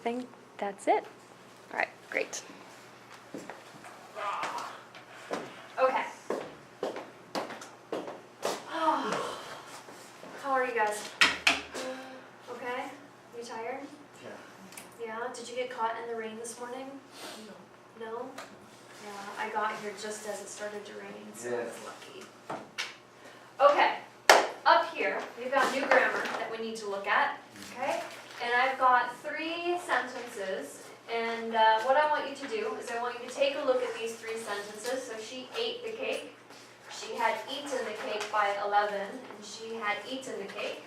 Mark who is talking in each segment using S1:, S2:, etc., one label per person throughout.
S1: think that's it. All right, great. Okay. How are you guys? Okay? You tired?
S2: Yeah.
S1: Yeah? Did you get caught in the rain this morning?
S2: No.
S1: No? Yeah, I got here just as it started to rain, so I was lucky. Okay, up here, we've got new grammar that we need to look at, okay? And I've got 3 sentences, and what I want you to do is I want you to take a look at these 3 sentences. So she ate the cake, she had eaten the cake by 11, and she had eaten the cake.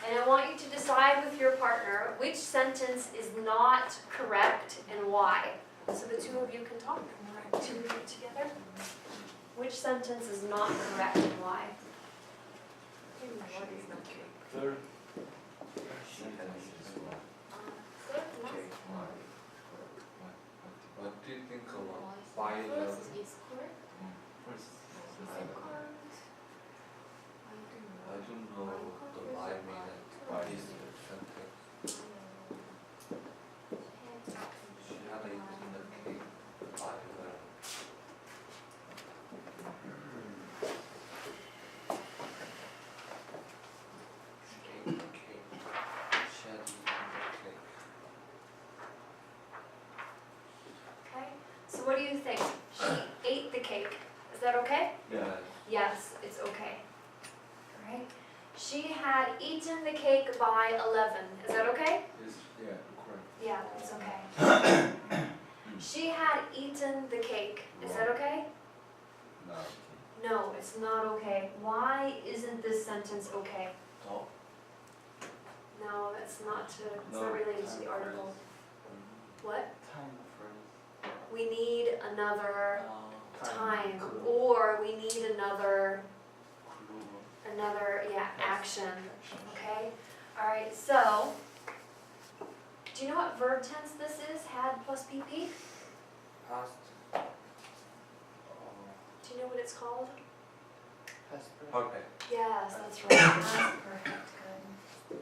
S1: And I want you to decide with your partner which sentence is not correct and why. So the 2 of you can talk. 2 of you together. Which sentence is not correct and why?
S2: Third. What do you think about by the I don't know the lie meaning by this sentence. She had eaten the cake by the she ate the cake. She had eaten the cake.
S1: Okay. So what do you think? She ate the cake. Is that okay?
S2: Yeah.
S1: Yes, it's okay. All right. She had eaten the cake by 11. Is that okay?
S2: Is yeah, correct.
S1: Yeah, it's okay. She had eaten the cake. Is that okay?
S2: No.
S1: No, it's not okay. Why isn't this sentence okay?
S2: No.
S1: No, that's not it's
S2: No,
S1: not related to
S2: time
S1: the article.
S2: frame.
S1: What?
S2: Time frame.
S1: We need another time,
S2: Clue.
S1: or we need another
S2: Clue.
S1: action. Okay? All right. So, do you know what verb tense this is? Had plus PP?
S2: Past.
S1: Do you know what it's called?
S2: Okay.
S1: Yes, that's right. That's perfect. Good.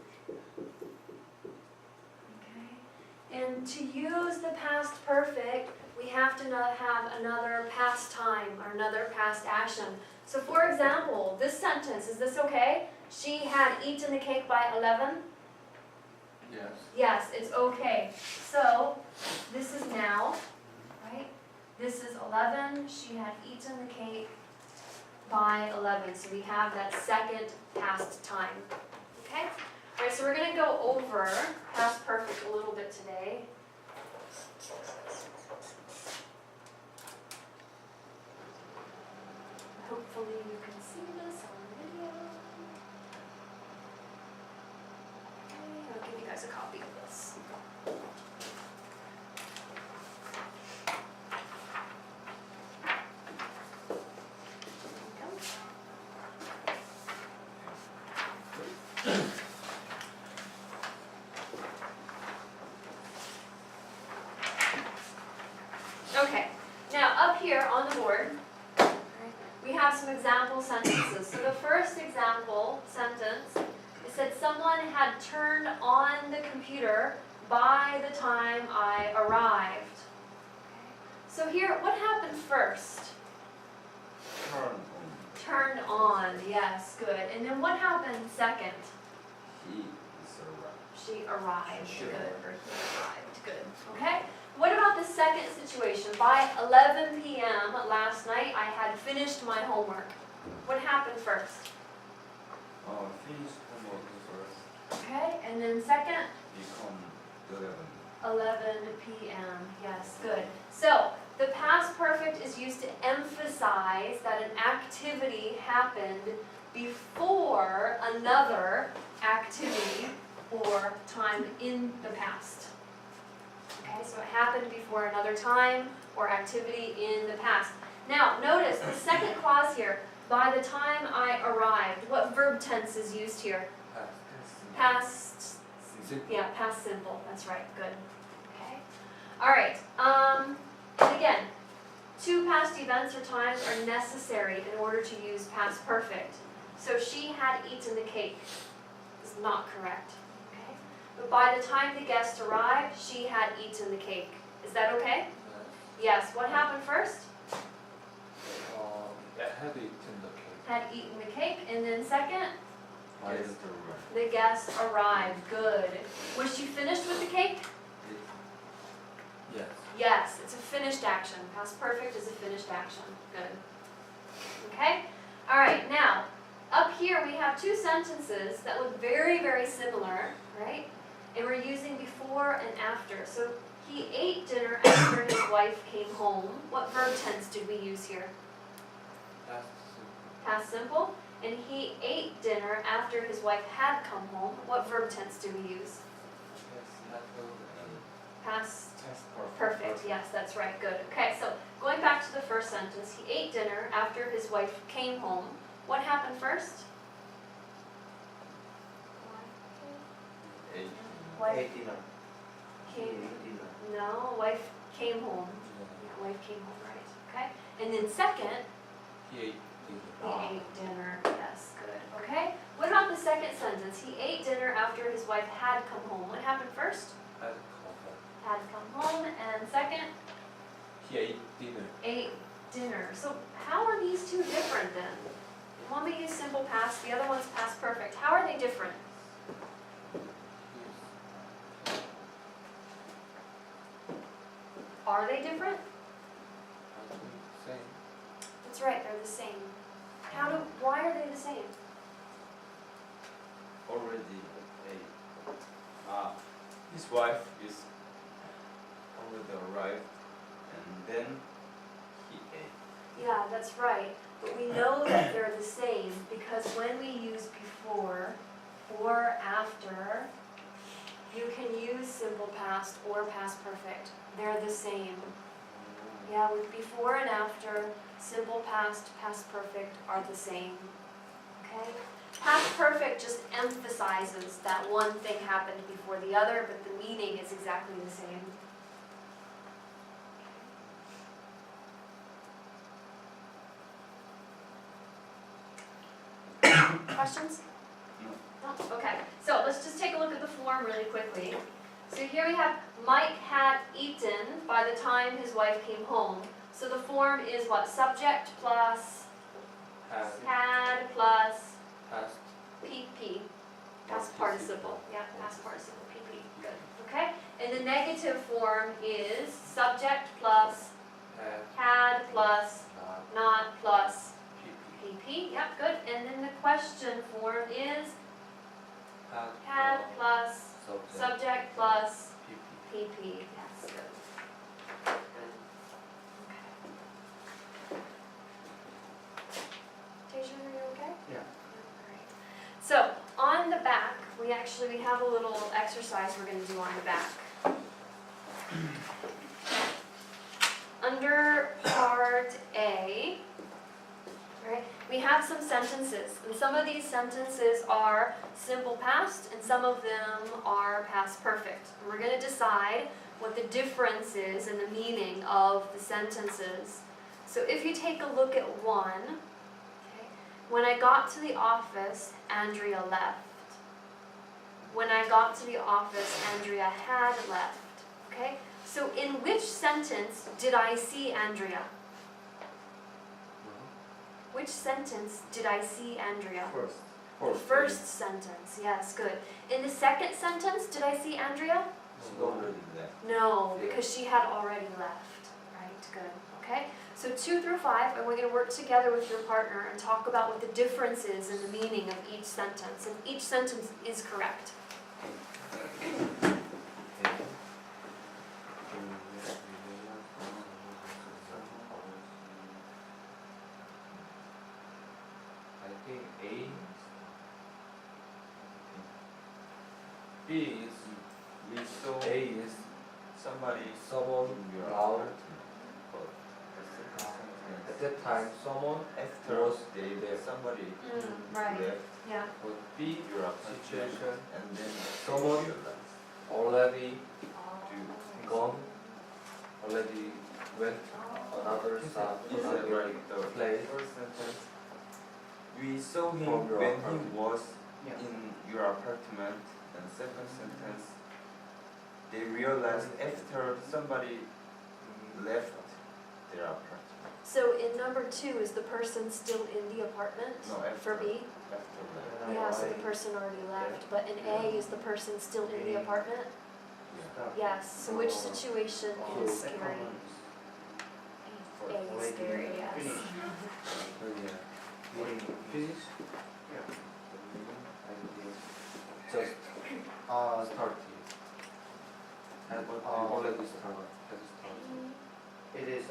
S1: Okay. And to use the past perfect, we have to have another past time or another past action. So for example, this sentence, is this okay? She had eaten the cake by 11?
S2: Yes.
S1: Yes, it's okay. So this is now, right? This is 11. She had eaten the cake by 11. So we have that second past time. Okay? All right, so we're going to go over past perfect a little bit today. Hopefully you can see this on video. Okay, I'll give you guys a copy of this. Okay, now up here on the board, we have some example sentences. So the first example sentence, it said someone had turned on the computer by the time I arrived. So here, what happened first?
S2: Turn on.
S1: Turned on, yes, good. And then what happened second?
S2: He is around.
S1: She arrived,
S2: She
S1: good.
S2: arrived.
S1: Or he arrived, good. Okay? What about the second situation? By 11 p.m. last night, I had finished my homework. What happened first?
S2: Finish homework first.
S1: Okay, and then second?
S2: Become
S1: 11 p.m. Yes, good. So, the past perfect is used to emphasize that an activity happened before another activity or time in the past. Okay, so it happened before another time or activity in the past. Now, notice the second clause here, by the time I arrived. What verb tense is used here? Past, yeah, past simple. That's right, good. Okay. All right, and again, 2 past events or times are necessary in order to use past perfect. So she had eaten the cake is not correct. Okay. but by the time the guest arrived, she had eaten the cake. Is that okay? Yes. What happened first?
S2: Had eaten the cake.
S1: Had eaten the cake, and then second?
S2: Yes.
S1: The guest arrived. Good. Was she finished with the cake?
S2: Yes.
S1: Yes, it's a finished action. Past perfect is a finished action. Good. Okay? All right, now, up here we have two sentences that look very, very similar, right? And we're using before and after. So he ate dinner after his wife came home. What verb tense did we use here? Past simple. And he ate dinner after his wife had come home. What verb tense do we use? Past perfect. Yes, that's right. Good. Okay, so going back to the first sentence, he ate dinner after his wife came home. What happened first? Wife came. No, wife came home. Yeah, wife came home, right? Okay. And then second,
S2: He ate
S1: he ate dinner. Yes, good. Okay. What about the second sentence? He ate dinner after his wife had come home. What happened first? Had come home, and second?
S2: He ate dinner.
S1: Ate dinner. So how are these two different then? One we use simple past, the other one's past perfect. How are they different? Are they different?
S2: Same.
S1: That's right, they're the same. Why are they the same?
S3: Already his wife is already arrived, and then he ate.
S1: Yeah, that's right. But we know that they're the same because when we use before or after, you can use simple past or past perfect. They're the same. Yeah, with before and after, simple past, past perfect are the same. Okay? Past perfect just emphasizes that one thing happened before the other, but the meaning is exactly the same. Questions? No? Okay. So let's just take a look at the form really quickly. So here we have Mike had eaten by the time his wife came home. So the form is what? Subject plus had plus PP. Past participle. Yeah, past participle PP. Good. Okay? And the negative form is subject plus had plus not plus PP. Yep, good. And then the question form is had plus subject plus PP. Yes, good. Good. Okay. Tasia, are you okay?
S3: Yeah.
S1: Great. So on the back, we have a little exercise we're going to do on the back. Under part A, right, we have some sentences, and some of these sentences are simple past, and some of them are past perfect. And we're going to decide what the difference is in the meaning of the sentences. So if you take a look at one, okay, when I got to the office, Andrea left. When I got to the office, Andrea had left. Okay? So in which sentence did I see Andrea? Which sentence did I see Andrea? The first sentence, yes, good. In the second sentence, did I see Andrea?
S3: She already left.
S1: No, because she had already left. Right, good. Okay? So 2 through 5, and we're going to work together with your partner and talk about what the difference is in the meaning of each sentence. And each sentence is correct.
S3: I think A.
S2: B is
S3: We saw
S2: A is
S3: somebody
S2: someone
S3: in your
S2: loud.
S3: apartment. But
S2: At that time, someone
S3: after
S2: was
S3: they
S2: there.
S3: somebody
S1: Right.
S3: left
S1: Yeah.
S2: would be
S3: your apartment
S2: situation
S3: and then
S2: someone
S3: you realized
S2: already
S3: to
S2: gone, already went another side,
S3: Is that
S2: another
S3: right? The
S2: place.
S3: first sentence. We saw him
S2: From your
S3: when
S2: apartment.
S3: he was in your apartment, And second sentence, they realized after somebody left their apartment.
S1: So in number 2, is the person still in the apartment?
S3: No,
S1: For
S3: after.
S1: B?
S3: After that.
S1: Yeah, so the person already left, but in A, is the person still in the apartment? Yes, so which situation is scary? A is scary, yes.
S2: Finish? Just starting. And already started. Has started.
S4: It is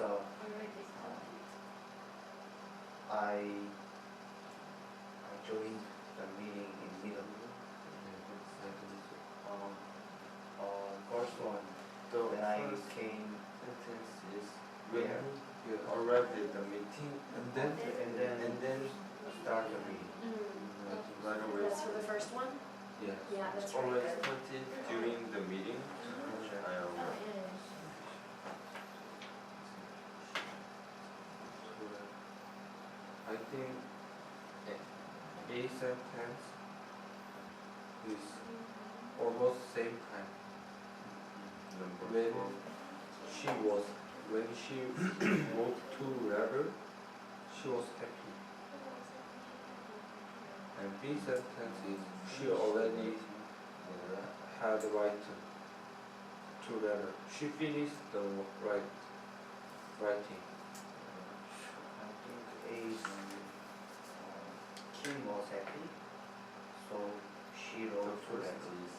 S4: I joined the meeting in middle. First one,
S3: The
S4: when I
S3: first
S4: came,
S3: sentence is when
S4: Yeah.
S3: you arrived at the meeting
S2: And then
S3: and then
S4: start the meeting.
S3: right away.
S1: That's for the first one?
S2: yes.
S1: Yeah, that's
S3: It's
S1: really
S3: always
S1: good.
S3: started during the meeting. I I think A sentence
S2: Is almost same time.
S3: number
S2: When when she moved to River, she was happy. And B sentence is she already had to River. She finished the writing.
S4: I think A's Kim was happy, so she
S3: The
S4: wrote to
S3: first
S4: them.
S3: is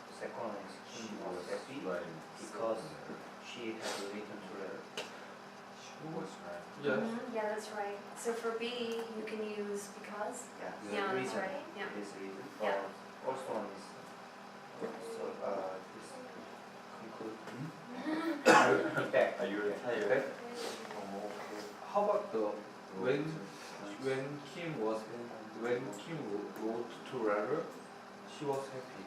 S4: The second one is
S3: she
S4: Kim
S3: was
S4: was happy
S3: right.
S4: because she had written to her.
S3: She was right.
S2: Yes.
S1: Yeah, that's right. So for B, you can use because?
S4: Yeah,
S1: Yeah, that's
S4: reason.
S1: right, yeah.
S4: This reason.
S1: Yeah.
S4: First one is this conclude. Back.
S3: Are you retired?
S4: Back.
S2: How about the when Kim wrote to River, she was happy.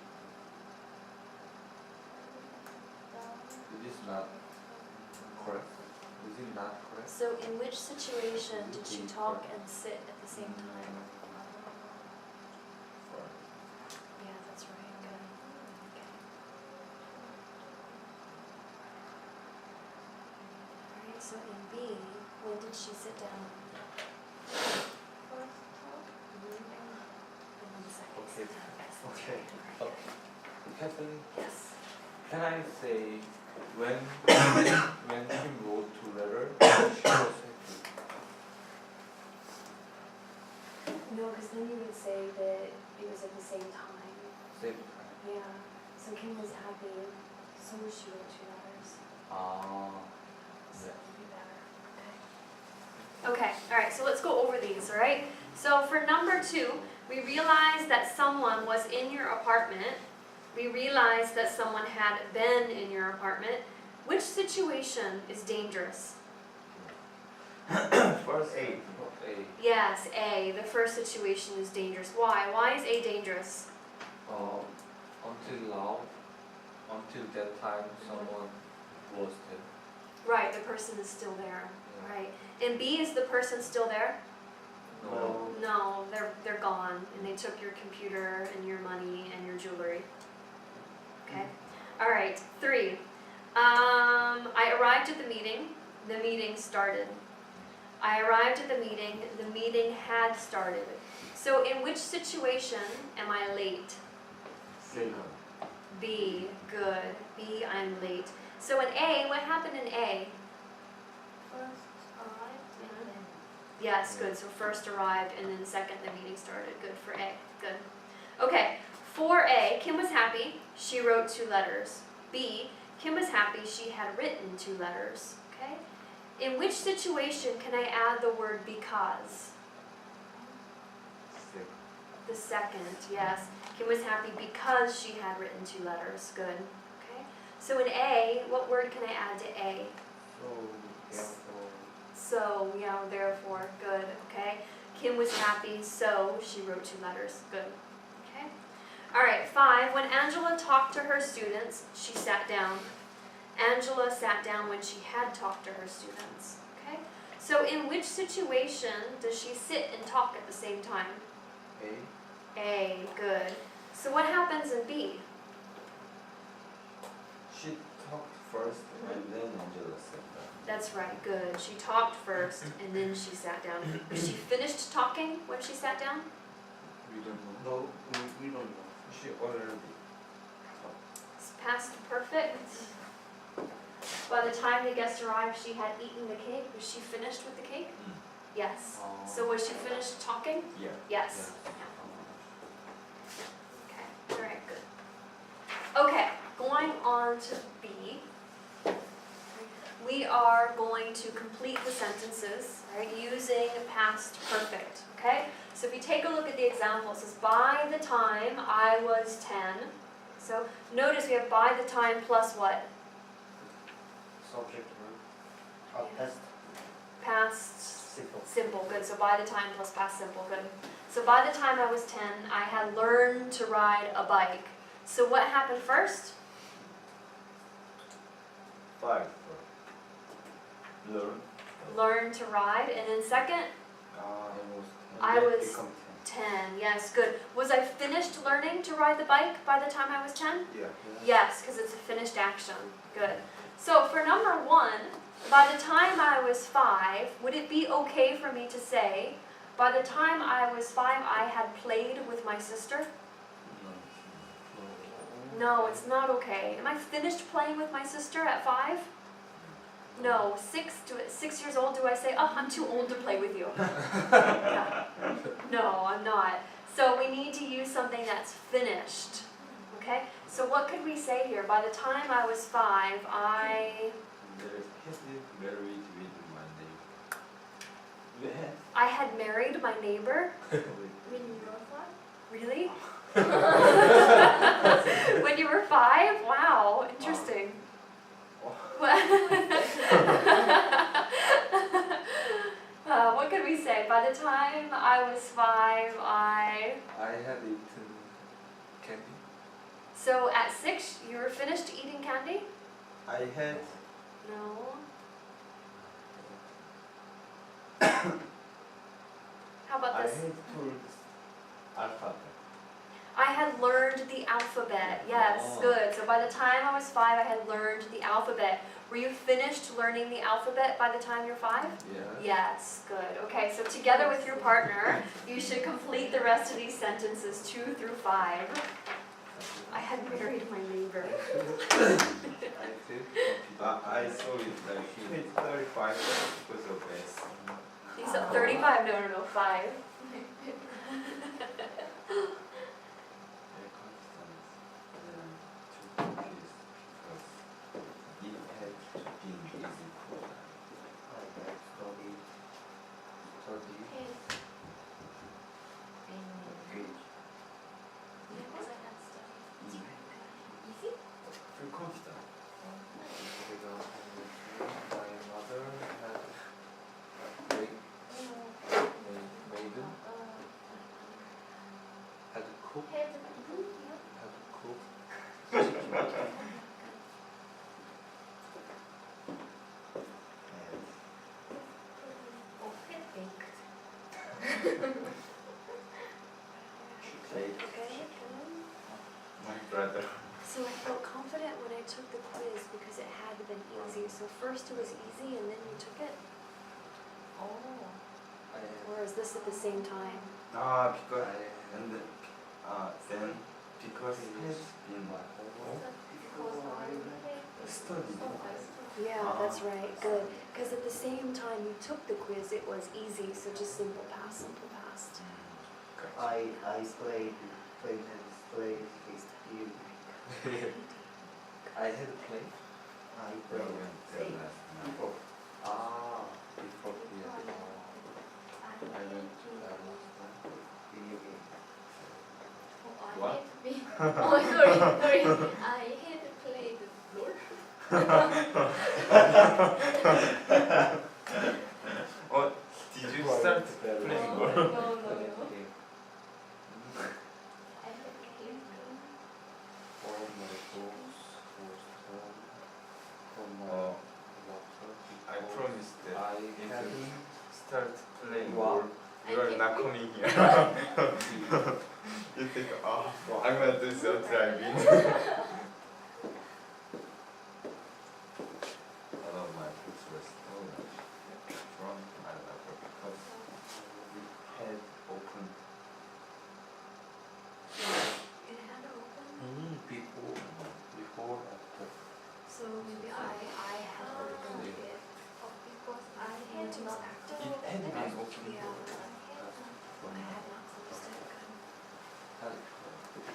S2: It is not correct. Is it not correct?
S1: So in which situation did she talk and sit at the same time? Yeah, that's right, good. Okay. Alright, so in B, when did she sit down? Mhm. And then the second sit down. Yes, that's
S4: Okay.
S1: right.
S2: Kathleen,
S1: Yes.
S2: can I say when Kim wrote to River, she was happy?
S1: No, because then you would say that it was at the same time.
S2: Same time.
S1: Yeah. So Kim was happy, so she wrote 2 letters. So that would be better. Okay. Okay, alright, so let's go over these, alright? So for number 2, we realized that someone was in your apartment. We realized that someone had been in your apartment. Which situation is dangerous?
S4: First A.
S2: A.
S1: Yes, A. The first situation is dangerous. Why? Why is A dangerous?
S2: Until that time, someone was there.
S1: Right, the person is still there. Right. And B, is the person still there?
S2: No.
S1: No, they're gone, and they took your computer and your money and your jewelry. Okay. All right. 3. I arrived at the meeting. The meeting started. I arrived at the meeting had started. So in which situation am I late? B, good. B, I'm late. So in A, what happened in A? Yes, good. So first arrived and then second the meeting started. Good for A. Good. Okay. 4A, Kim was happy. She wrote 2 letters. B, Kim was happy. She had written 2 letters. Okay. In which situation can I add the word because? The second, yes. Kim was happy because she had written 2 letters. Good. Okay. So in A, what word can I add to A? So, therefore, good, okay? Kim was happy, so she wrote 2 letters, good, okay? All right, 5, when Angela talked to her students, she sat down. Angela sat down when she had talked to her students, okay? So in which situation does she sit and talk at the same time?
S2: A.
S1: A, good. So what happens in B?
S3: She talked first and then Angela said that.
S1: That's right, good. She talked first and then she sat down. Was she finished talking when she sat down?
S3: We don't know.
S2: No, we don't know.
S3: She already
S1: It's past perfect. By the time the guests arrived, she had eaten the cake. Was she finished with the cake? Yes. So was she finished talking?
S3: Yeah.
S1: Yes. Okay, very good. Okay, going on to B. We are going to complete the sentences, right, using past perfect, okay? So if you take a look at the example, it says, by the time I was 10. So notice we have by the time plus what?
S4: Subject verb. Past
S1: Past
S4: simple.
S1: simple, good. So by the time plus past simple, good. So by the time I was 10, I had learned to ride a bike. So what happened first?
S3: 5. Learn.
S1: Learn to ride. And then second?
S2: I was
S1: I was 10. Yes, good. Was I finished learning to ride the bike by the time I was 10?
S3: Yeah.
S1: Yes, because it's a finished action. Good. So for number 1, by the time I was 5, would it be okay for me to say, by the time I was 5, I had played with my sister? No, it's not okay. Am I finished playing with my sister at 5? No. 6 years old, do I say, oh, I'm too old to play with you? Yeah. No, I'm not. So we need to use something that's finished. Okay? So what could we say here? By the time I was 5, I
S3: Married with my neighbor.
S1: I had married my neighbor.
S5: When you were 5?
S1: Really? When you were 5? Wow, interesting. What could we say? By the time I was 5,
S2: I had eaten candy.
S1: So at 6, you were finished eating candy?
S3: I had
S1: No. How about
S3: I
S1: this?
S3: had told alphabet.
S1: I had learned the alphabet. Yes,
S3: Oh.
S1: good. So by the time I was 5, I had learned the alphabet. Were you finished learning the alphabet by the time you're 5?
S2: Yeah.
S1: Yes, good. Okay, so together with your partner, you should complete the rest of these sentences 2 through 5. I had married my neighbor.
S2: I did.
S3: I saw it like he hit 35 because of S.
S1: He said 35? No, 5.
S2: My mother had maiden had cooked chicken.
S3: My brother.
S1: So I felt confident when I took the quiz because it had been easy. So first it was easy and then you took it? Oh. Or is this at the same time?
S3: Because and then because he's been studied.
S1: Yeah, that's right. Good. Because at the same time you took the quiz, it was easy. So just simple past, simple past.
S4: I played tennis, played you.
S2: I had played
S4: I
S3: Well,
S4: played
S3: before.
S2: before here. I went to
S4: video game.
S3: What?
S5: Oh, sorry. I had played the floor.
S3: Oh, did you start playing golf?
S5: No.
S2: Okay.
S5: I had played
S2: All my books was torn from my
S3: Oh,
S2: laptop.
S3: I promised that
S2: I
S3: if
S2: had
S3: you start playing
S2: Wow.
S3: golf, you are not coming here. You think, oh, I'm gonna do something I mean. All of my books were stolen from my library because we had open
S1: It had open.
S2: Before, after.
S1: So maybe I had opened it.
S5: Because I
S1: Which
S5: had
S1: was
S5: not
S1: active.
S3: It had been open.
S1: Yeah. I had not closed it. Good.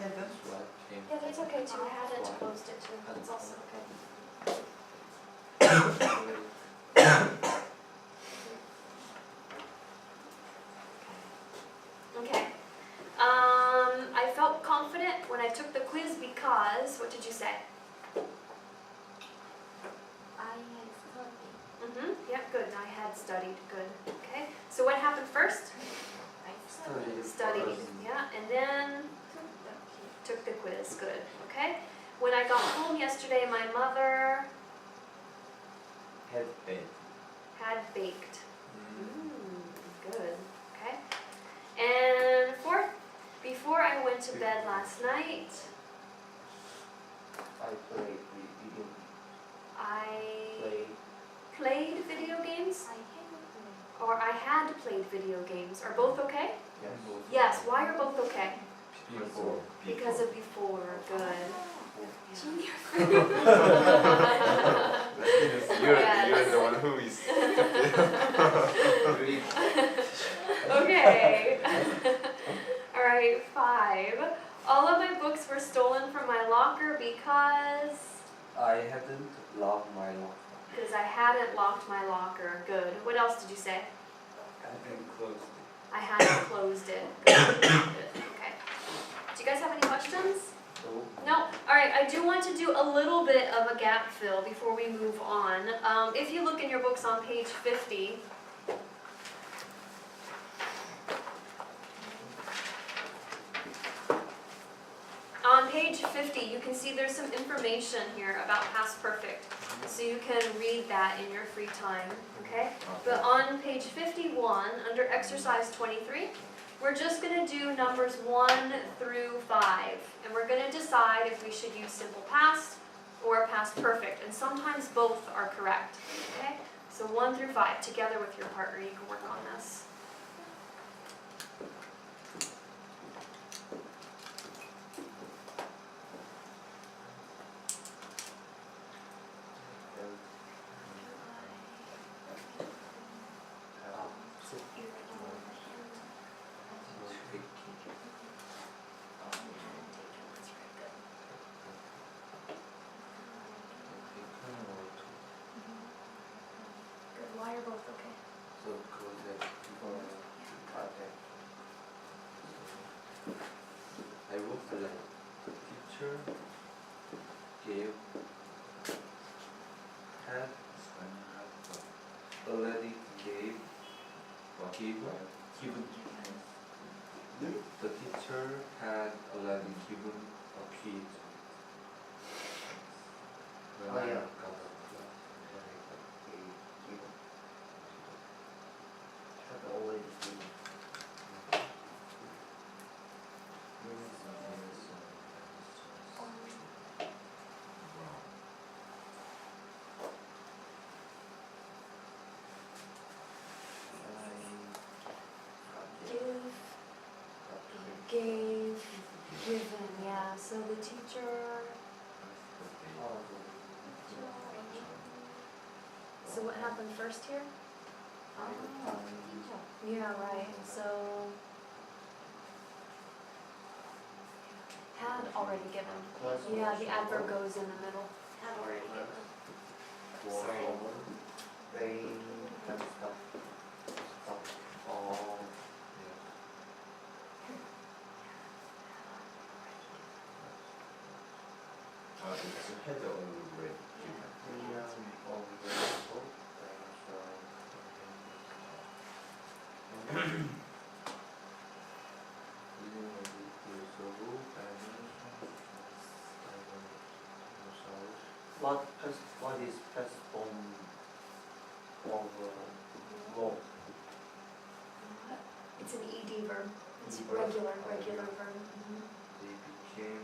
S3: Yeah, that's what came.
S1: Yeah, that's okay too. I hadn't closed it too. That's also okay. Okay. I felt confident when I took the quiz because, what did you say?
S5: I had studied.
S1: Yep, good. I had studied. Good. Okay. So what happened first?
S5: I studied.
S1: Studied. Yeah, and then
S5: Took the
S1: took the quiz. Good. Okay. When I got home yesterday, my mother
S3: Had been.
S1: had baked. Good. Okay. And fourth, before I went to bed last night,
S4: I played video.
S1: I
S4: Play.
S1: played video games,
S5: I had played.
S1: or I had played video games. Are both okay?
S4: Yes.
S1: Yes. Why are both okay?
S3: Before.
S1: Because of before. Good.
S5: Junior.
S3: You're the one who is
S1: Okay. All right, 5. All of my books were stolen from my locker because
S2: I hadn't locked my locker.
S1: I hadn't locked my locker. Good. What else did you say?
S3: having closed it.
S1: I hadn't closed it. Good. Good. Okay. Do you guys have any questions? No? All right, I do want to do a little bit of a gap fill before we move on. If you look in your books on page 50, on page 50, you can see there's some information here about past perfect. So you can read that in your free time, okay? But on page 51, under exercise 23, we're just going to do numbers 1 through 5. And we're going to decide if we should use simple past or past perfect. And sometimes both are correct, okay? So 1 through 5, together with your partner, you can work on this. Good. Why are both okay?
S2: So close it.
S4: Okay.
S2: I would like the teacher gave had already given the teacher had already given a quiz when
S4: Oh,
S2: I
S4: yeah.
S2: got a class.
S4: Have already been.
S1: Give, gave, given, yeah. So the teacher, so what happened first here? Yeah, right, so had already given. Yeah, the adverb goes in the middle. Had already given.
S4: They and stuff.
S2: Oh,
S3: It's had already
S4: What is past form of law?
S1: It's an ED verb. It's regular verb. Mhm.
S3: They became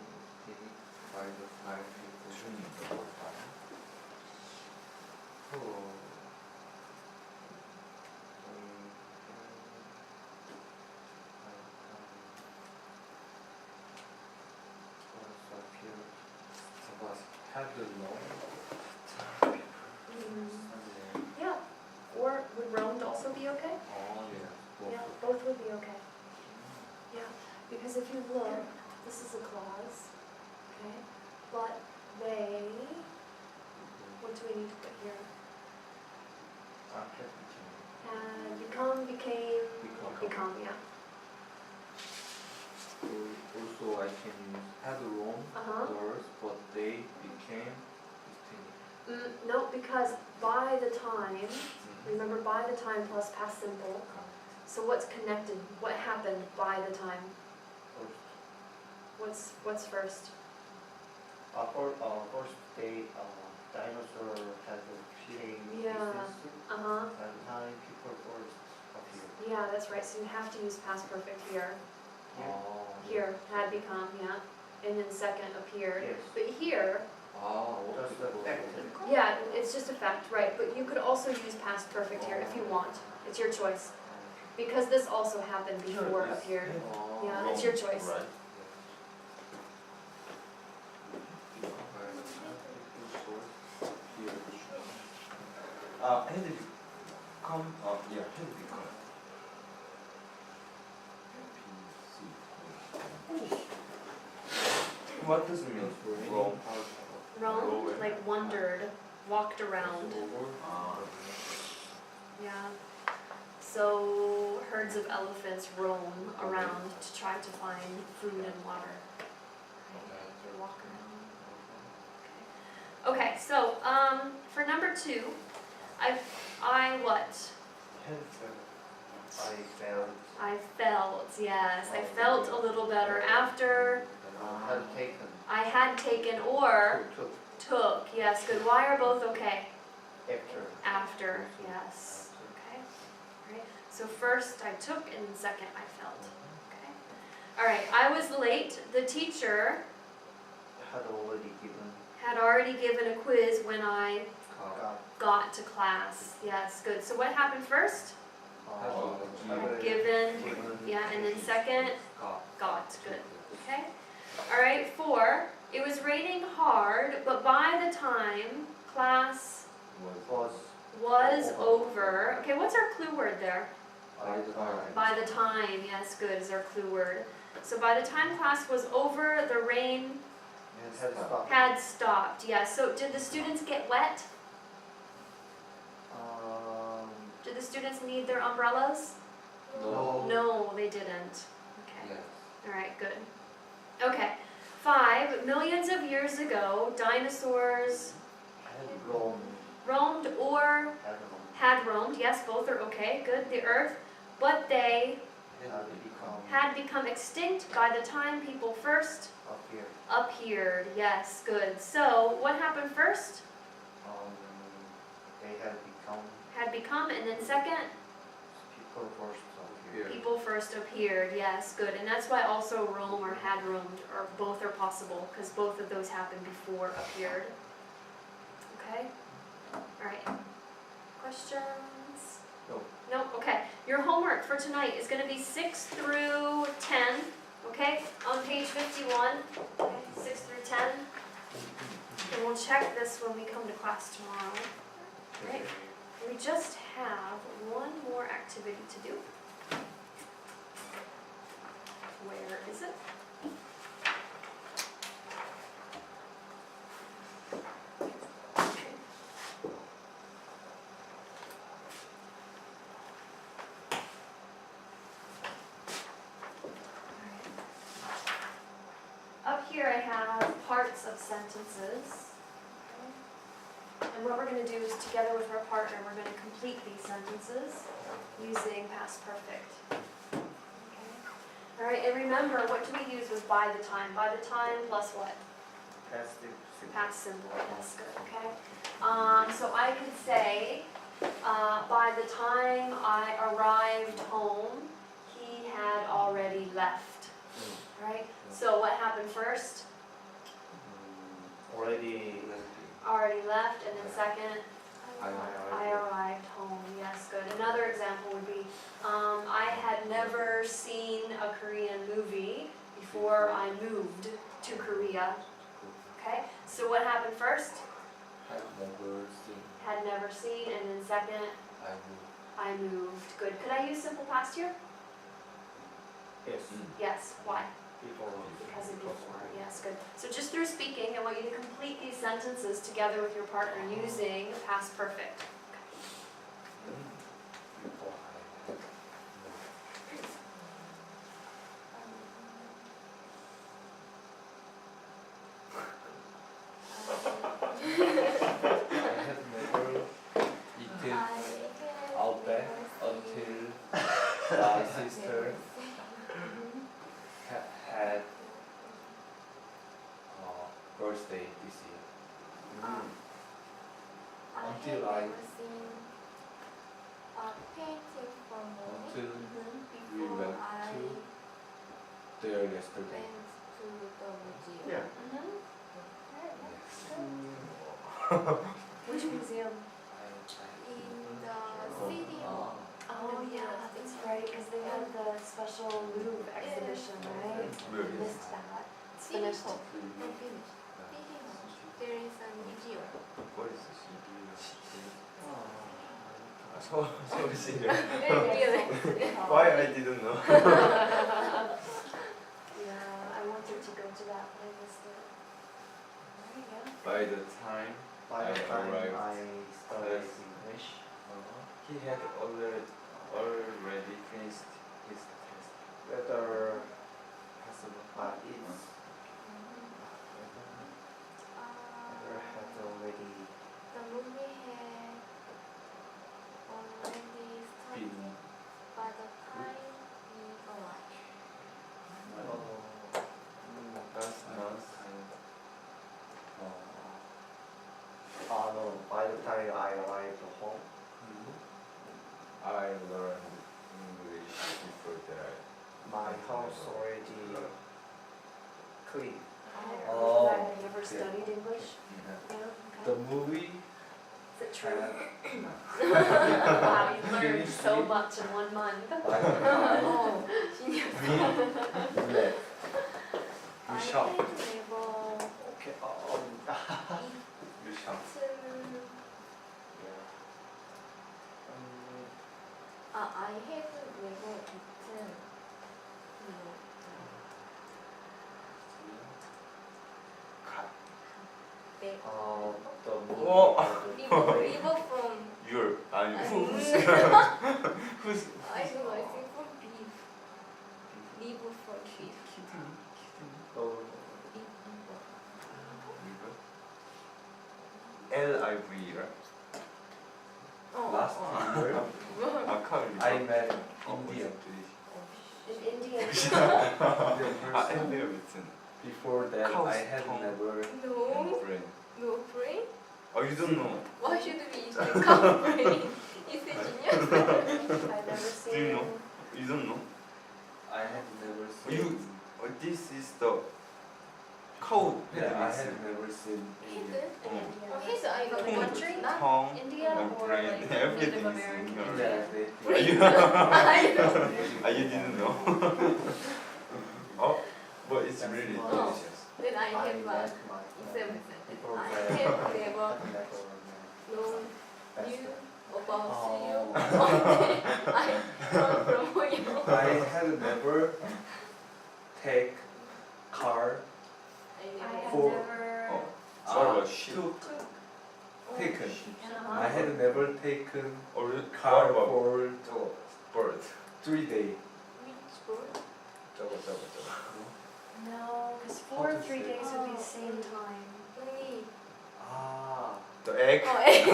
S3: infinite by the time people knew the whole time. Oh. Was had the long
S1: Yeah, or would roamed also be okay?
S3: Oh yeah.
S1: Yeah, both would be okay. Yeah, because if you look, this is a clause, okay? But they, what do we need to put here? Become, became, become, yeah.
S3: Also I can use had long
S1: Uh-huh.
S3: words, but they became distinct.
S1: No, because by the time, remember by the time plus past simple. So what's connected? What happened by the time? What's first?
S4: First they, dinosaur had the feeling
S1: Yeah. Uh-huh.
S4: and time people first appeared.
S1: Yeah, that's right. So you have to use past perfect here.
S3: Oh.
S1: Here, had become, yeah. And then second appeared.
S4: Yes.
S1: But here,
S4: Just the fact.
S1: yeah, it's just a fact, right? But you could also use past perfect here if you want. It's your choice. Because this also happened before appeared. Yeah, it's your choice.
S3: Right. Had become, yeah, had become. What does it mean? Roam.
S1: Roamed, like wandered, walked around. Yeah. So herds of elephants roam around to try to find food and water. They walk around. Okay, so for number 2, I what? I felt, yes, I felt a little better after
S4: Had taken.
S1: I had taken or took. Yes, good. Why are both okay?
S4: After.
S1: After, yes. Okay. All right. So first I took and then second I felt. Okay. All right. I was late. The teacher
S4: Had already given.
S1: had already given a quiz when I
S4: Got.
S1: got to class. Yes, good. So what happened first?
S3: Had
S1: Given. Yeah, and then second got. Good. Okay. All right. 4. It was raining hard, but by the time class was over. Okay. What's our clue word there? By the time, yes, good, is our clue word. So by the time class was over, the rain
S4: Had stopped.
S1: had stopped, yes. So did the students get wet? Did the students need their umbrellas?
S3: No.
S1: No, they didn't. Okay,
S3: Yes.
S1: all right, good. Okay, 5, millions of years ago, dinosaurs
S4: Roam.
S1: roamed or
S4: Had roam.
S1: had roamed, yes, both are okay, good, the earth, but they
S4: Had become.
S1: had become extinct by the time people first
S4: Appeared.
S1: appeared. Yes, good. So what happened first?
S4: They had become.
S1: Had become, and then second,
S4: People first appeared.
S1: people first appeared. Yes, good. And that's why also roam or had roamed, or both are possible, because both of those happened before appeared. Okay? All right. Questions?
S4: No.
S1: No? Okay. Your homework for tonight is going to be 6 through 10. Okay? On page 51. Okay? 6 through 10. And we'll check this when we come to class tomorrow. Right. We just have one more activity to do. Where is it? Up here I have parts of sentences. And what we're going to do is, together with our partner, we're going to complete these sentences using past perfect. Okay. All right, and remember, what do we use with by the time? By the time plus what?
S4: Past simple.
S1: Past simple, that's good, okay? So I could say, by the time I arrived home, he had already left. Right? So what happened first?
S4: Already.
S1: Already left, and then second,
S3: I
S1: I arrived home. Yes, good. Another example would be, I had never seen a Korean movie before I moved to Korea. Okay? So what happened first?
S3: have never seen.
S1: Had never seen, and then second,
S3: I will.
S1: I moved. Good. Could I use simple past here?
S4: Yes.
S1: Yes. Why?
S4: Before.
S1: Because of before. Yes, good. So just through speaking, I want you to complete these sentences together with your partner using past perfect.
S3: Before I had I had never eaten out back until my sister had birthday this year. Until I- Until we went to there yesterday.
S4: Yeah.
S1: Which museum? Oh yeah, that's right, because they had the special Louvre exhibition, right?
S3: Where is
S1: Missed that. It's finished.
S5: There is a museum.
S3: What is this? 서울시요.
S5: Really?
S3: Why I didn't know?
S1: Yeah, I wanted to go to that, but I missed it. There you go.
S3: By the time
S4: By the
S3: I
S4: time
S3: arrived,
S4: I studied
S3: yes.
S4: English,
S3: he had already finished his test.
S4: whether
S3: Possible.
S4: it's whether had already
S5: The movie had already started
S3: Been
S5: by the time we arrived.
S3: that's nice.
S4: no, by the time I arrived home,
S3: I learned English before that.
S4: my house already clean.
S1: Oh, I had never studied English.
S3: Yeah.
S1: Yeah,
S3: The
S1: okay.
S3: movie
S1: Is it true?
S3: had
S1: Wow, you learned
S3: Finished
S1: so
S3: it.
S1: much in 1 month.
S3: by the time
S5: Oh, genius.
S3: we left.
S5: I
S3: shocked.
S5: had never
S4: Okay.
S3: You shocked.
S5: I had never eaten. Big.
S4: The movie.
S3: Oh.
S5: Liver from.
S3: You're who's
S5: I don't know, I
S3: who's
S5: think from beef. Liver from beef.
S4: Oh,
S3: LIV, right?
S5: Oh,
S3: Last
S5: oh.
S3: year, I met Indian.
S1: In India.
S3: Indian person. Before that,
S2: Cow's
S3: I had
S2: tongue.
S3: never
S5: No,
S3: friend.
S5: no brain?
S3: Oh, you don't know?
S5: Why should we eat cow brain? Is it genius?
S1: I've never seen.
S3: Do you know? You don't know?
S2: I have never seen.
S3: You. This is the cow.
S2: Yeah, I have never seen Indian.
S5: Oh, he's I
S1: From
S5: know.
S1: country?
S5: Not
S3: Tongue,
S1: India
S3: and
S1: or
S3: brain,
S1: like
S3: everything
S1: Native
S3: is in
S1: American?
S3: your.
S2: Yeah,
S3: Are you?
S5: I know.
S3: You didn't know? Oh, but it's really
S5: Oh.
S3: delicious.
S5: Then I have
S4: met
S5: a
S4: my
S5: seven.
S4: before
S5: I
S4: that,
S5: have
S4: I
S5: never
S4: never
S5: known
S4: met
S5: you
S4: best
S5: about
S2: Oh.
S5: you. I learned from you.
S2: I have never take car
S1: I
S5: I
S1: have
S2: For-
S1: never.
S3: Oh. What about sheep?
S2: took taken.
S1: Uh-huh.
S2: I had never taken
S3: Or
S2: car
S3: what about
S2: for
S3: bird?
S2: 3 days.
S5: Which bird?
S3: 저거.
S1: No, because
S2: How to
S1: 3
S2: say?
S1: days would be the same time.
S5: Only.
S2: Ah,
S3: The egg?
S5: Oh, eh.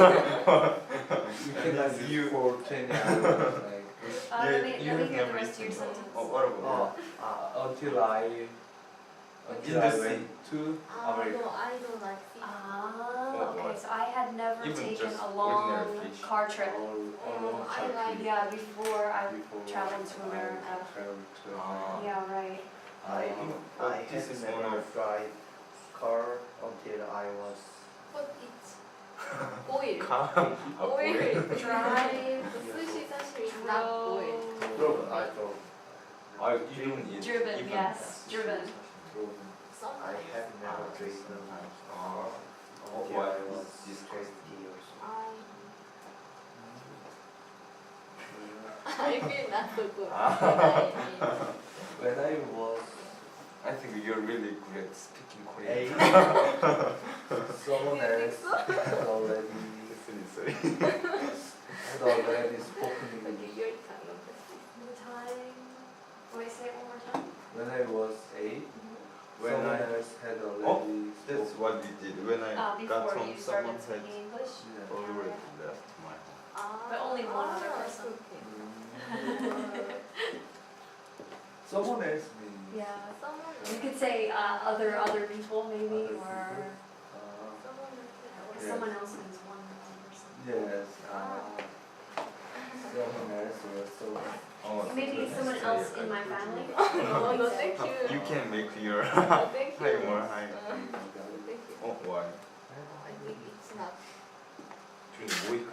S2: you cannot
S3: You-
S2: use for 20 hours. Like,
S1: Let me
S3: you
S1: hear
S3: have
S1: the
S3: never
S1: rest of your
S3: eaten.
S1: sentence.
S3: Oh, what about
S2: until I
S3: In the sea.
S2: went to
S5: Ah,
S2: America.
S5: no, I don't like fish.
S1: Ah, okay. so I had never
S3: Even
S1: taken
S3: just
S1: a long
S3: ordinary fish.
S1: car trip.
S2: All
S5: I like-
S1: Yeah, before I
S2: before
S1: traveled to America.
S2: traveled to
S3: Ah.
S2: America.
S1: Yeah, right.
S3: But
S4: I
S3: this
S4: had
S3: is one
S4: never
S3: of-
S4: drive car until I was
S5: But it's oil.
S3: Oil.
S1: Drive,
S5: The sushi sashi is not oil.
S4: drove. I drove.
S3: Even in
S1: driven,
S3: even
S1: yes, driven.
S4: I have never driven
S3: Ah.
S4: until
S3: Why
S4: I
S3: is
S4: was
S3: this
S4: 20 years old.
S5: I feel not so good.
S2: When I was
S3: I think you're really good at speaking Korean.
S2: 8, someone else had already
S3: Sorry.
S2: spoken
S5: But
S2: English.
S5: you're kind of
S1: The time, wait, say it one more time.
S2: When I was 8,
S3: When
S2: someone
S3: I-
S2: else had already
S3: That's
S2: spoken.
S3: what we did. When I got
S1: Before
S3: home,
S1: you
S3: someone
S1: started
S3: said
S1: speaking English.
S2: Yeah.
S3: already left my home.
S1: But only one other person.
S5: Okay.
S2: Someone else means.
S1: Yeah.
S5: Someone
S1: You could say other people maybe,
S2: Other
S1: or
S2: people.
S1: someone else means one person.
S2: Yes. Someone else or someone.
S3: Oh,
S1: Maybe
S3: so
S1: someone
S3: let's
S1: else
S3: say
S1: in
S3: it
S1: my
S3: like
S1: family.
S5: Oh, no, thank you.
S3: You can make your
S5: No, thank you.
S3: hi more hi.
S5: Thank you.
S3: Oh, why?
S5: I think it's not.
S3: 좀 모이칸.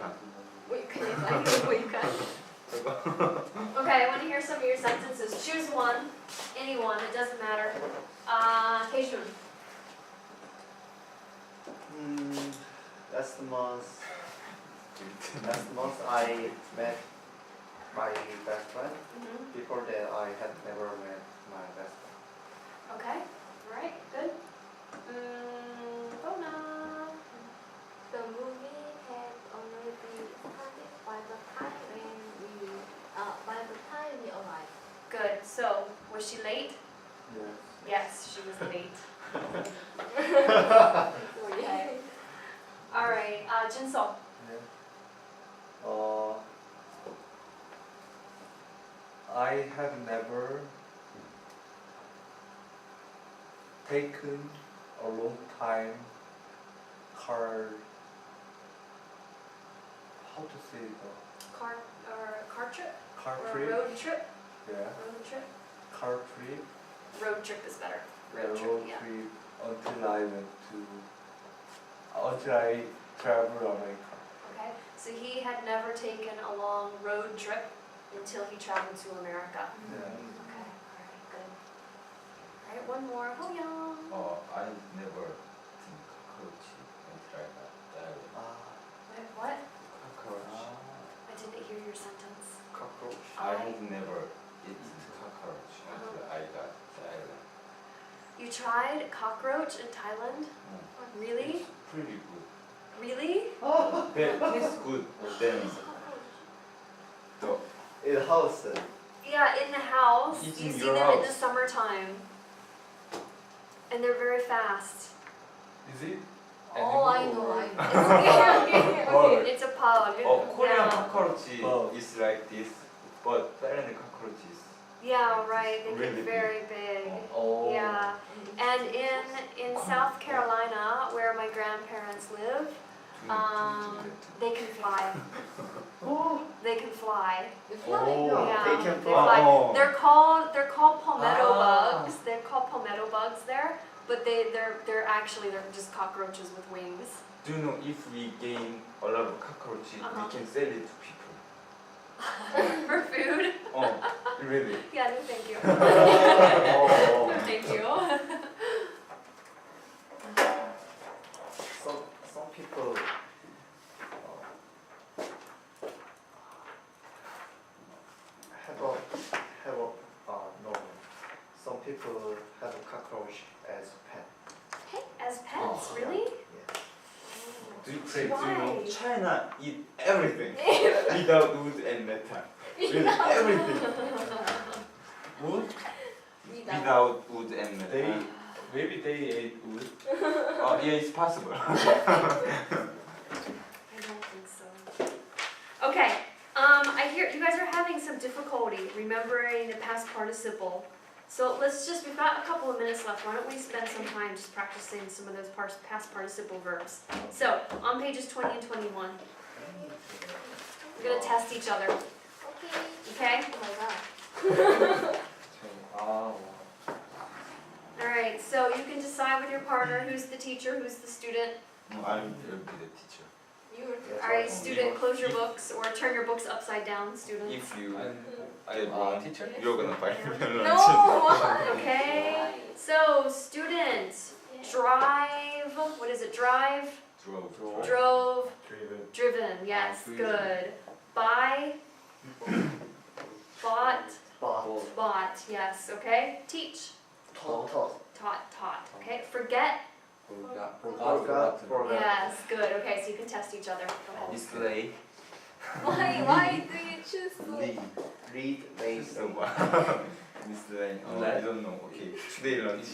S5: Wait, can you find wait, can
S1: Okay, I want to hear some of your sentences. Choose one, any one, it doesn't matter. Keishun.
S4: Last month I met my best friend. Before that I had never met my best friend.
S1: Okay, alright, good. Bona.
S5: The movie had already started by the time we arrived.
S1: Good, so, was she late?
S2: Yes.
S1: Yes, she was late.
S5: Sorry.
S1: Okay. Alright, Jinsol.
S2: Yeah. I have never taken a long time car. How to say the
S1: Car trip?
S2: car
S1: Or
S2: trip?
S1: road trip?
S2: Yeah,
S1: Road trip?
S2: car trip.
S1: Road trip is better.
S2: Yeah,
S1: Road trip, yeah.
S2: trip until I went to until I traveled America.
S1: Okay, so he had never taken a long road trip until he traveled to America.
S2: Yeah.
S1: Okay, alright, good. Alright, one more. Ho Young.
S3: I never think cockroach until I got diarrhea.
S1: Wait, what?
S3: Cockroach.
S1: I didn't hear your sentence.
S3: Cockroach.
S1: I-
S3: I have never eaten cockroach until I got diarrhea.
S1: You tried cockroach in Thailand? Really?
S3: It's pretty good.
S1: Really?
S3: But it's good. Then the
S4: In the house.
S1: Yeah, in the house.
S3: It's
S1: You
S3: in
S1: see
S3: your
S1: them in the
S3: house.
S1: summertime. And they're very fast.
S2: Is it?
S5: Oh, I
S2: animal
S5: know,
S2: or-
S5: I know. Okay, okay.
S1: It's a pug.
S3: Korean
S1: Yeah.
S3: cockroach
S2: Oh.
S3: is like this, but Thailand cockroach is
S1: Yeah, right. They
S3: Really
S1: get
S3: big.
S1: very big.
S2: Oh.
S1: Yeah. And in South Carolina, where my grandparents live, they can fly. They can fly.
S5: The fly,
S2: Oh.
S5: no.
S1: Yeah,
S4: They can
S1: they
S4: fly.
S1: fly.
S3: Oh.
S1: They're called palmetto
S3: Ah.
S1: bugs. They're called palmetto bugs there, but they're actually just cockroaches with wings.
S3: Do you know if we gain a lot of cockroaches,
S1: Uh-huh.
S3: we can sell it to people?
S1: For food?
S3: Oh, really?
S1: Yeah, no thank you.
S2: Oh.
S1: Thank you.
S4: Some people no. Some people have a cockroach as pet.
S1: As pets,
S3: Oh.
S1: really?
S4: Yes.
S3: Do you,
S2: Crazy.
S3: do you know
S1: Why?
S3: China eat everything without wood and metal? Really, everything
S2: Wood?
S3: without wood and metal.
S2: They maybe they ate wood.
S3: Oh, yeah, it's possible.
S1: I don't think so. Okay, I hear you guys are having some difficulty remembering the past participle. So we've got a couple of minutes left. Why don't we spend some time just practicing some of those past participle verbs. So, on pages 20 and 21, we're going to test each other.
S5: Okay.
S1: Okay?
S5: Oh my god.
S2: 아,
S1: Alright, so you can decide with your partner who's the teacher, who's the student.
S3: No, I will be the teacher.
S5: You're
S1: Alright, student, close your books or turn your books upside down, student.
S3: If you
S2: I'm
S3: get wrong,
S2: teacher?
S3: you're gonna buy me lunch.
S5: No.
S1: Okay, so student, drive, what is it, drive?
S3: Drove.
S1: Drove,
S3: Driven.
S1: driven, yes,
S2: Driven.
S1: good. Buy, bought,
S4: Spot.
S1: bought, yes, okay. Teach,
S4: Taught.
S1: taught, okay. Forget,
S4: Forgot.
S1: yes, good, okay, so you can test each other. Go ahead.
S3: Display.
S5: Why do you choose to?
S4: Read. Make.
S3: So Display. Oh,
S2: Let.
S3: I don't know. Okay. Today lunch.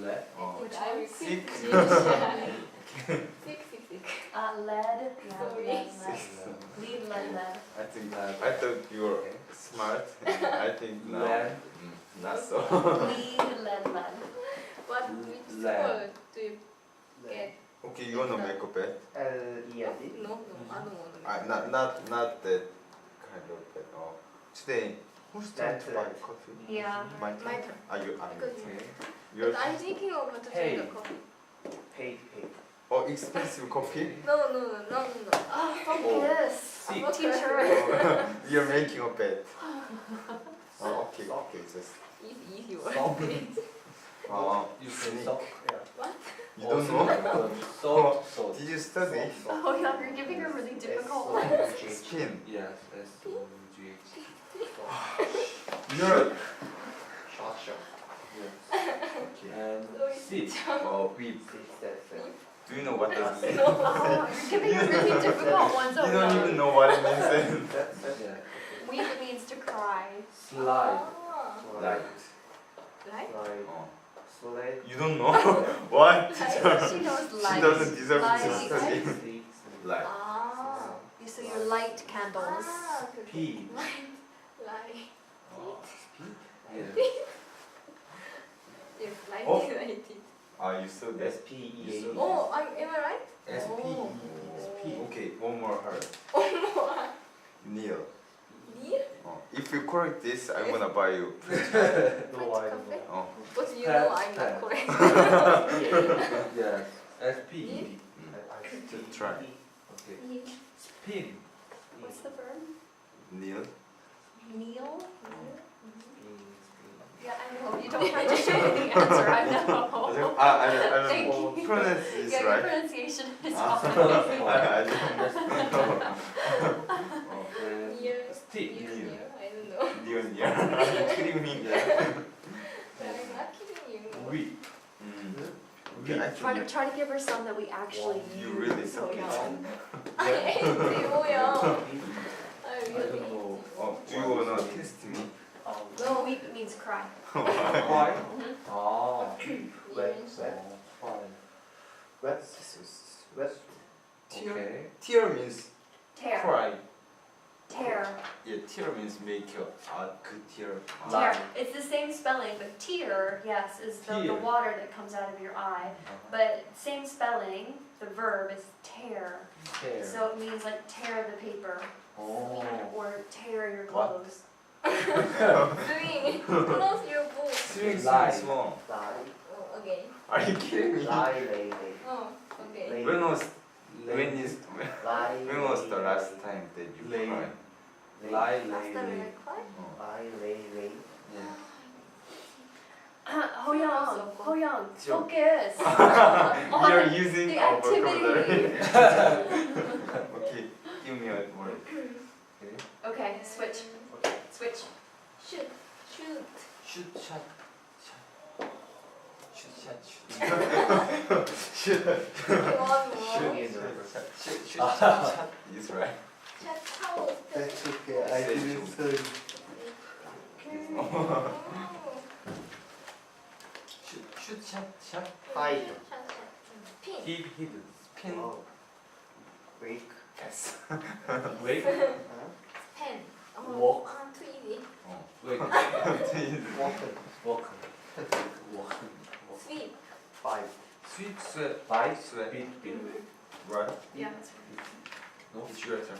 S2: Let.
S5: Which I will
S3: Sick.
S5: Sick.
S1: Lead, yeah,
S5: Sorry.
S1: lead. Lead.
S3: I think I thought you were smart. I think now.
S2: Let.
S3: Not so.
S1: Lead.
S5: What which
S2: Lamb.
S5: word do you get?
S3: Okay, you wanna make a bet?
S4: L-E-N-D.
S5: No, I don't want to.
S3: Not that kind of bet. Oh, today who's trying to buy coffee?
S1: Yeah.
S3: My
S5: My
S3: turn.
S5: turn.
S3: Are you?
S5: Because
S3: Okay. Your
S5: But I'm thinking of to
S2: Hey.
S5: drink the coffee.
S4: Paid.
S3: oh expensive coffee.
S5: No.
S1: Oh, focus.
S5: I'm
S1: I'm a teacher.
S3: Oh, you're making a bet. Oh, okay. Just.
S5: Easy word.
S2: Salt.
S3: Oh,
S2: You say salt.
S3: you don't know?
S2: Salt.
S3: Did you study?
S1: Oh yeah, you're giving her really difficult ones.
S4: S-O-U-G.
S3: Skin.
S2: Yes, S-O-U-G-H.
S3: You're.
S4: Shot.
S3: Okay.
S2: And sit.
S3: Oh, whip. Do you know what that means?
S1: Oh, you're giving her really difficult ones.
S3: You
S1: Oh
S3: don't
S1: no.
S3: even know what it means.
S2: Yeah.
S1: Weep means to cry.
S2: Slide.
S3: Like.
S5: Right?
S3: Oh.
S4: Slide.
S3: You don't know? What?
S1: She knows light.
S3: She doesn't deserve
S1: Light.
S3: to study. Like.
S5: Ah.
S1: So your light candles.
S2: P.
S5: Like.
S3: Oh.
S2: Yeah.
S5: Yes, like
S3: Oh.
S5: it.
S3: Ah, you saw that?
S4: S-P-E-A.
S5: Oh, am I right?
S3: SP.
S5: Oh.
S3: Okay, one more hard.
S5: Oh,
S3: Neil.
S5: Neil?
S3: Oh. If you correct this, I'm gonna buy you.
S4: No, I don't know.
S3: Oh.
S5: But you
S2: Pet,
S5: know I'm
S2: pet.
S5: not correct.
S2: Yes. S-P.
S3: Just try.
S2: Okay.
S5: Neil.
S2: Spin.
S1: What's the verb?
S3: Neil.
S1: Kneel? Yeah, I know. You don't have to show me the answer. I know.
S3: I don't
S1: Thank
S3: know.
S1: you.
S3: Pronounce this
S1: Yeah, your
S3: right.
S1: pronunciation is
S3: Ah.
S1: awesome.
S3: I don't know. Oh.
S2: And
S5: Neil.
S2: stick.
S5: Neil. I don't know.
S3: Neil, Neil. Are you kidding me?
S2: Yeah.
S5: I'm not kidding you.
S2: We.
S3: Okay, actually,
S1: Try to give her some that we actually use.
S3: you really suck
S1: So,
S3: it.
S1: yeah.
S5: I hate you, 뭐야. I
S2: I
S5: really
S2: don't
S5: hate
S2: know.
S3: Oh, do you wanna test me?
S1: No, weep means cry.
S2: Why?
S1: Mhm.
S2: Ah.
S5: you.
S4: Wet.
S2: Fine.
S4: Wet. Wet.
S3: Tear.
S2: Okay.
S3: Tear means
S1: Tear.
S2: Cry.
S1: Tear.
S3: yeah. Tear means make a good tear.
S1: Tear. It's the same spelling, but tear, yes, is the
S2: Tear.
S1: water that comes out of your eye. But same spelling, the verb is tear.
S2: Tear.
S1: So it means like tear the paper
S2: Oh.
S1: or tear your
S3: What?
S1: clothes.
S5: Doing. Close your book.
S3: Swing,
S2: Lie.
S3: swing, swing.
S4: Lie.
S5: Oh, okay.
S3: Are you kidding me?
S4: Lay.
S5: Oh, okay.
S4: Lay.
S3: When was
S4: Lie.
S3: when was the last time that you
S2: Lay.
S3: cried?
S2: Lie,
S5: Last
S2: lay,
S5: time
S2: lay.
S5: I cried?
S3: Oh.
S4: Lay.
S2: Yeah.
S1: Hoyoung, Hoyoung,
S3: Sure.
S1: focus.
S3: You're using
S1: the
S3: our
S1: activity.
S3: vocabulary. Okay, give me a word. Okay.
S1: Okay, switch. Switch.
S5: Shoot. Shoot.
S2: Shoot, shot, shot. Shoot, shot, shoot.
S5: One more.
S3: Shoot, shot is right.
S5: Chat towel.
S4: That's okay. I didn't study.
S5: Oh.
S2: Shoot, shot, shot.
S4: Hide.
S5: Pin.
S2: Hid, hidden.
S3: Pin.
S4: Oh. Wake.
S3: Yes.
S2: Wake.
S4: Huh?
S5: Pen.
S2: Walk.
S5: Too easy.
S2: Wait.
S4: Walking.
S2: Walk. Walk.
S5: Sweep.
S4: Five.
S3: Sweep, sweat, bite, sweat.
S2: Beat, beat.
S3: Right?
S1: Yeah, that's right.
S2: No?
S3: It's your turn.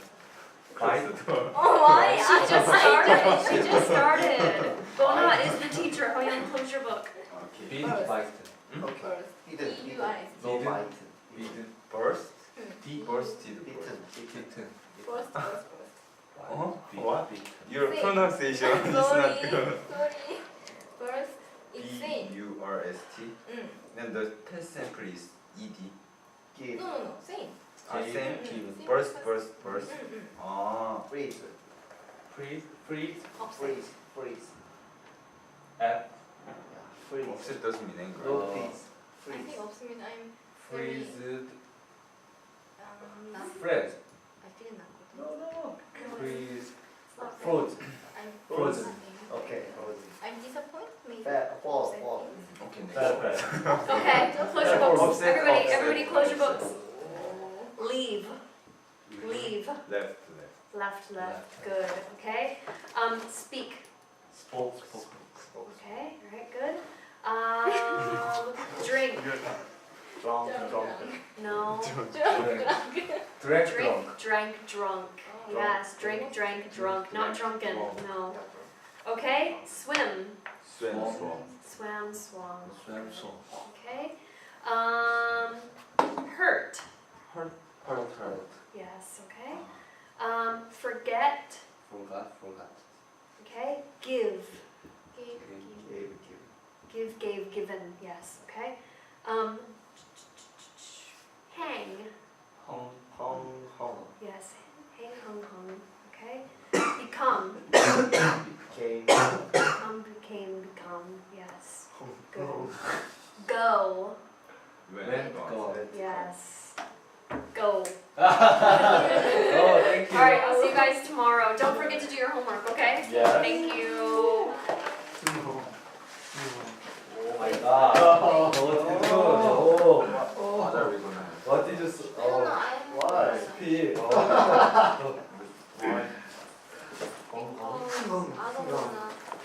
S2: Bite.
S5: Oh my!
S1: She just started. She just started. Bona is the teacher. Hoyeon, close your book.
S3: Okay.
S2: Beat,
S5: First.
S2: bite.
S4: Okay.
S5: First.
S4: Hidden.
S5: B-U-I-S.
S4: No
S3: Hidden.
S4: bite.
S3: Beaten. Burst.
S5: Mm.
S3: Bursted.
S4: Beaten.
S2: Beaten.
S5: First.
S2: Beat,
S3: What?
S2: beat.
S3: Your
S5: Say.
S3: pronunciation is
S5: Sorry.
S3: not good.
S5: Sorry. First. It's same.
S3: B-U-R-S-T. Then the past simple is E-D.
S4: Give.
S5: No. Same.
S2: Give,
S3: same.
S2: give.
S3: Burst, burst, burst.
S5: Mm.
S3: Ah.
S4: Freeze.
S2: Freeze, freeze.
S5: Opposite.
S4: Freeze. Freeze.
S2: F.
S4: Yeah. Freeze.
S3: Offset doesn't mean anger.
S4: No
S2: Oh.
S4: freeze.
S5: I
S4: Freeze.
S5: think opposite means I'm
S2: Freeze.
S5: not.
S2: Fred.
S5: I feel not good.
S2: No. Freeze.
S5: It's not
S2: Frozen.
S5: I'm
S2: Frozen.
S4: Okay. Frozen.
S5: I'm disappointed. Maybe.
S4: Fall.
S5: Opposite
S4: Fall.
S5: means-
S3: Okay, next.
S2: Bad, bad.
S1: Okay, close your books.
S3: Offset,
S1: Everybody,
S3: offset.
S1: everybody close your books.
S5: Oh.
S1: Leave. Leave.
S3: Left.
S1: Left. Good. Okay. Speak.
S2: Spoke.
S1: Okay. All right. Good. Drink.
S4: Drunk.
S1: No.
S2: Drag
S1: Drink. Drank. Drunk.
S5: Oh.
S1: Yes. Drink. Drank. Drunk. Not drunken. No. Okay. Swim.
S3: Swim.
S1: Swam. Swam.
S2: Swam song.
S1: Okay. Hurt.
S2: Hurt.
S1: Yes. Okay. Forget.
S2: Forgot.
S1: Okay. Give.
S5: Give.
S1: Given. Yes. Okay. Hang.
S4: Hung.
S1: Yes. Hang. Hung. Okay. Become.
S4: Came.
S1: Become. Yes. Good. Go.
S2: Went, go.
S1: Yes. Go.
S2: Oh, thank you.
S1: All right. I'll see you guys tomorrow. Don't forget to do your homework. Okay.
S2: Yeah.
S1: Thank you.
S2: Oh my god. Oh, what did you do?
S3: What are we gonna have?
S2: What did you
S5: I don't know. I
S4: Why?
S2: P.
S5: Because I don't wanna